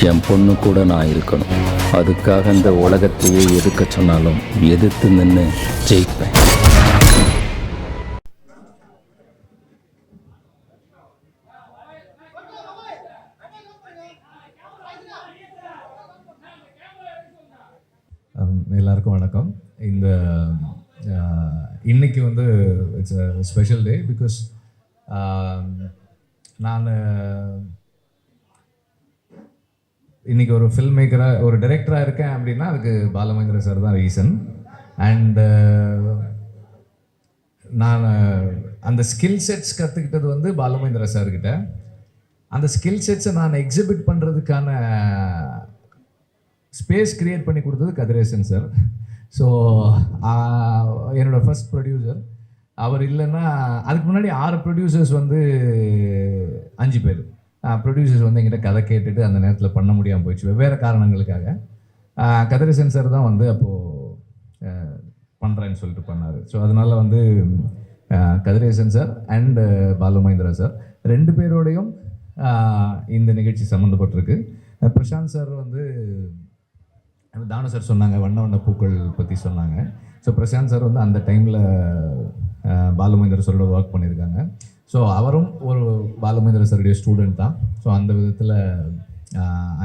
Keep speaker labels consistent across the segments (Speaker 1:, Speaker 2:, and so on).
Speaker 1: என் பொண்ணு கூட நான் இருக்கணும். அதுக்காக இந்த உலகத்தையே எதுக்க சொன்னாலும் எதிர்த்து நின்று ஜெயிப்பேன்.
Speaker 2: எல்லாருக்கும் வணக்கம். இந்த இன்னைக்கு வந்து it's a special day because நான் இன்னைக்கு ஒரு ஃபில்ம் மேக்கராக ஒரு டைரக்டராக இருக்கேன் அப்படின்னா அதுக்கு பாலமகேந்திர சார் தான் ரீசன். அண்ட் நான் அந்த ஸ்கில் செட்ஸ் கற்றுக்கிட்டது வந்து பாலமகேந்திர சார்கிட்ட. அந்த ஸ்கில் செட்ஸை நான் எக்ஸிபிட் பண்ணுறதுக்கான ஸ்பேஸ் க்ரியேட் பண்ணி கொடுத்தது கதிரேசன் சார். ஸோ என்னோடய ஃபர்ஸ்ட் ப்ரொடியூசர் அவர் இல்லைன்னா, அதுக்கு முன்னாடி 6 ப்ரொடியூசர்ஸ் வந்து 5 பேர் ப்ரொடியூசர்ஸ் வந்து எங்கிட்ட கதை கேட்டுட்டு அந்த நேரத்தில் பண்ண முடியாமல் போயிடுச்சு வெவ்வேறு காரணங்களுக்காக. கதிரேசன் சார் தான் வந்து அப்போது பண்ணுறேன்னு சொல்லிட்டு பண்ணார். ஸோ அதனால் வந்து Kathiresan sir and Balu Mahendra sir 2 பேரோடையும் இந்த நிகழ்ச்சி சம்மந்தப்பட்டிருக்கு. பிரசாந்த் சார் வந்து தானு சார் சொன்னாங்க, வண்ண வண்ண பூக்கள் பற்றி சொன்னாங்க. ஸோ பிரசாந்த் சார் வந்து அந்த டைமில் பாலுமகேந்திர சாரோட ஒர்க் பண்ணியிருக்காங்க. ஸோ அவரும் ஒரு பாலுமகேந்திர சாருடைய ஸ்டூடெண்ட் தான். ஸோ அந்த விதத்தில்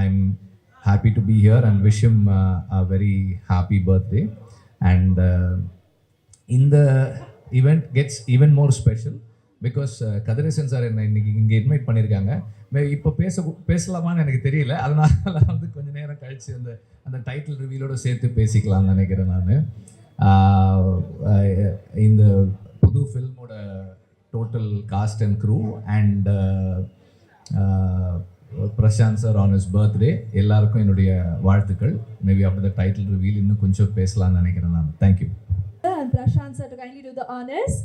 Speaker 2: I am happy to be here and wish him a very happy birthday. And இந்த event gets even more special because Kathiresan sir என்னை இன்னைக்கு இங்கே இன்வைட் பண்ணியிருக்காங்க. இப்போ பேசலாமான்னு எனக்கு தெரியல, அதனால வந்து கொஞ்சம் நேரம் கழித்து அந்த டைட்டில் ரிவீலோடு சேர்த்து பேசிக்கலாம்னு நினைக்கிறேன். நான் இந்த புது ஃபில்மோட total cast and crew and Prashanth sir on his birthday எல்லாருக்கும் என்னுடைய வாழ்த்துக்கள். Maybe after the title reveal இன்னும் கொஞ்சம் பேசலாம்னு நினைக்கிறேன் நான். Thank you.
Speaker 3: Prashant sir to kindly do the honors.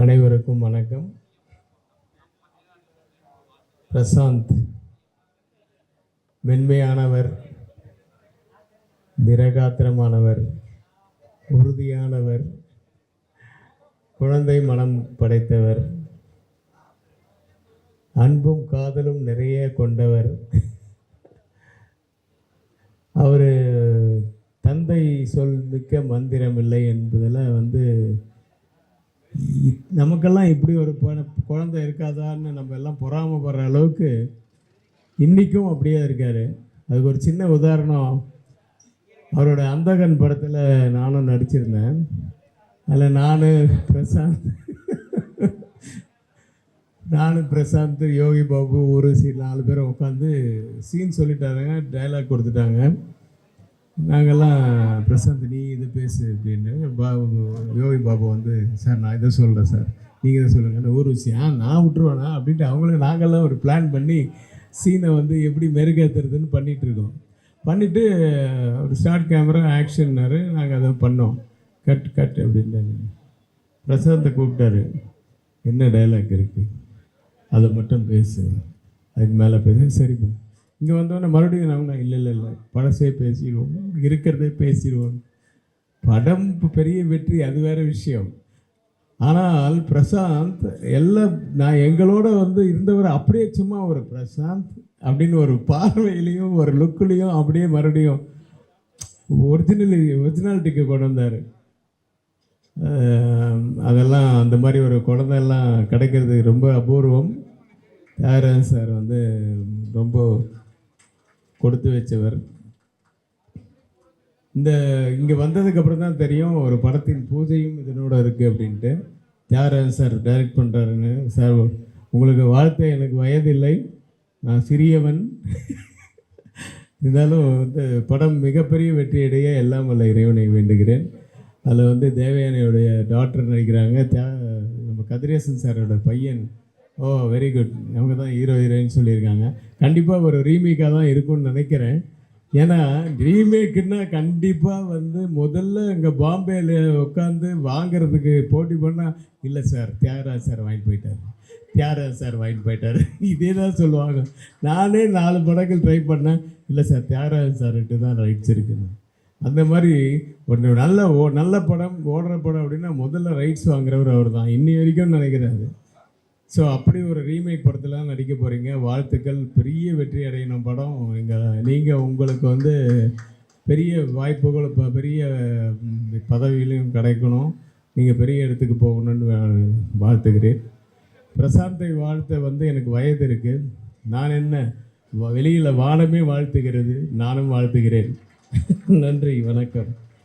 Speaker 4: அனைவருக்கும் வணக்கம். பிரசாந்த் மென்மையானவர், திரகாத்திரமானவர், உறுதியானவர், குழந்தை மனம் படைத்தவர், அன்பும் காதலும் நிறைய கொண்டவர். அவர் தந்தை சொல் மிக்க மந்திரம் இல்லை என்பதில் வந்து நமக்கெல்லாம் இப்படி ஒரு குழந்தை இருக்காதான்னு நம்ம எல்லாம் பொறாமப்படுற அளவுக்கு இன்றைக்கும் அப்படியே இருக்கார். அதுக்கு ஒரு சின்ன உதாரணம், அவரோட அந்தகன் படத்தில் நானும் நடிச்சிருந்தேன். அதில் நானும் பிரசாந்த் யோகி பாபு ஊர்வசி 4 பேரும் உட்காந்து சீன் சொல்லிட்டாங்க, டைலாக் கொடுத்துட்டாங்க. நாங்கள்லாம் பிரசாந்த் நீ இதை பேசு அப்படின்னு, யோகி பாபு வந்து சார் நான் இதை சொல்கிறேன் சார் நீங்கள் இதை சொல்லுங்கள், அந்த ஊர்வசி நான் விட்டுருவேண்ணா அப்படின்ட்டு அவங்களும் நாங்கள்லாம் ஒரு பிளான் பண்ணி சீனை வந்து எப்படி மெருகேற்றுறதுன்னு பண்ணிகிட்ருக்கோம். பண்ணிவிட்டு ஒரு ஸ்டார்ட் கேமரா ஆக்ஷன்னாரு. நாங்கள் அதை பண்ணோம். கட் அப்படின்னு பிரசாந்தை கூப்பிட்டாரு, என்ன டைலாக் இருக்குது அதை மட்டும் பேசு, அதுக்கு மேலே பேச. சரிப்பா. இங்கே வந்தோடனே மறுபடியும் நாங்கள் இல்லை பழசே பேசிடுவோம், இருக்கிறதே பேசிடுவோம். படம் பெரிய வெற்றி, அது வேறு விஷயம். ஆனால் பிரசாந்த் நான் எங்களோட வந்து இருந்தவர் அப்படியே சும்மா ஒரு பிரசாந்த் அப்படின்னு ஒரு பார்வையிலையும் ஒரு லுக்குலேயும் அப்படியே மறுபடியும் ஒரிஜினாலிட்டிக்கு கொண்டு வந்தார். அதெல்லாம் அந்த மாதிரி ஒரு குழந்தையெல்லாம் கிடைக்கிறது ரொம்ப அபூர்வம். தியாகராஜன் சார் வந்து ரொம்ப கொடுத்து வச்சவர். இங்கே வந்ததுக்கப்புறம் தான் தெரியும் ஒரு படத்தின் பூஜையும் இதனோட இருக்குது அப்படின்ட்டு. தியாகராஜன் சார் டைரக்ட் பண்ணுறாருன்னு. சார் உங்களுக்கு வாழ்த்த எனக்கு வயதில்லை, நான் சிறியவன். இருந்தாலும் வந்து படம் மிகப்பெரிய வெற்றியடைய எல்லாம் வல்ல இறைவனை வேண்டுகிறேன். அதில் வந்து தேவயானையோடைய டாக்டர் நடிக்கிறாங்க, நம்ம கதிரேசன் சாரோட பையன். ஓ வெரி குட். அவங்க தான் ஹீரோயின் சொல்லியிருக்காங்க. கண்டிப்பாக ஒரு ரீமேக்காக தான் இருக்கும்னு நினைக்கிறேன். ஏன்னா ரீமேக்குன்னா கண்டிப்பாக வந்து முதல்ல இங்கே பாம்பேயில் உட்காந்து வாங்கிறதுக்கு போட்டி பண்ணால் இல்லை சார் தியாகராஜ் சார் வாங்கிட்டு போயிட்டார் இதே தான் சொல்லுவாங்க. நானே 4 படங்கள் ட்ரை பண்ணேன், இல்லை சார் தியாகராஜ் சார்கிட்ட தான் ரைட்ஸ் இருக்குன்னு. அந்த மாதிரி ஒரு நல்ல படம் ஓடுற படம் அப்படின்னா முதல்ல ரைட்ஸ் வாங்குறவர் அவர் தான் இன்னி வரைக்கும் நினைக்கிறாரு. ஸோ அப்படி ஒரு ரீமேக் படத்தில் நடிக்க போகிறீங்க. வாழ்த்துக்கள். பெரிய வெற்றி அடையணும் படம். நீங்கள் உங்களுக்கு வந்து பெரிய வாய்ப்புகள் பெரிய பதவியிலையும் கிடைக்கணும். நீங்கள் பெரிய இடத்துக்கு போகணுன்னு வாழ்த்துக்கிறேன். பிரசாந்தை வாழ்த்த வந்து எனக்கு வயது இருக்குது. நான் என்ன வெளியில் வானமே வாழ்த்துகிறது, நானும் வாழ்த்துகிறேன். நன்றி, வணக்கம்.